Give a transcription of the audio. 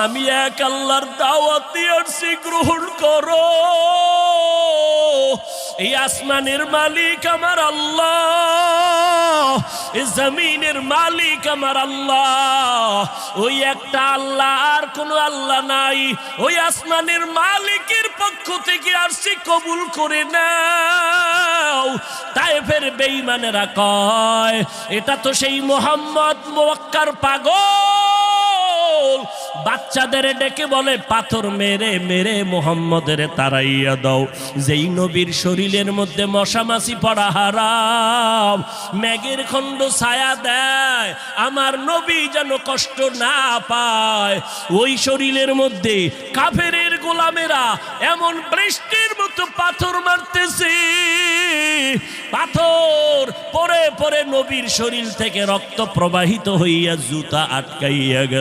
আমি এক আল্লাহর দাওয়াত দিয়েছি, গ্রহণ করো। এই আসমানের মালিক আমার আল্লাহ, এই জমিনের মালিক আমার আল্লাহ। ওই একটা আল্লাহ, আর কোনো আল্লাহ নাই। ওই আসমানের মালিকের পক্ষ থেকে আসছি, কবুল করে নাও। তায়েফের বেঈমানেরা কয় এটা তো সেই মুহাম্মদ মক্কার পাগল। বাচ্চাদের ডেকে বলে পাথর মেরে মেরে মুহাম্মদের তাড়াইয়া দাও। যেই নবীর শরীরের মধ্যে মশা মাছি পড়া হারাম, মেঘের খণ্ড ছায়া দেয়, আমার নবী যেন কষ্ট না পায়। ওই শরীরের মধ্যে কাফেরের গোলামেরা এমন বৃষ্টির মতো পাথর মারতেছে, পাথর পরে পরে নবীর শরীর থেকে রক্ত প্রবাহিত হইয়া জুতা আটকাইয়া গেল।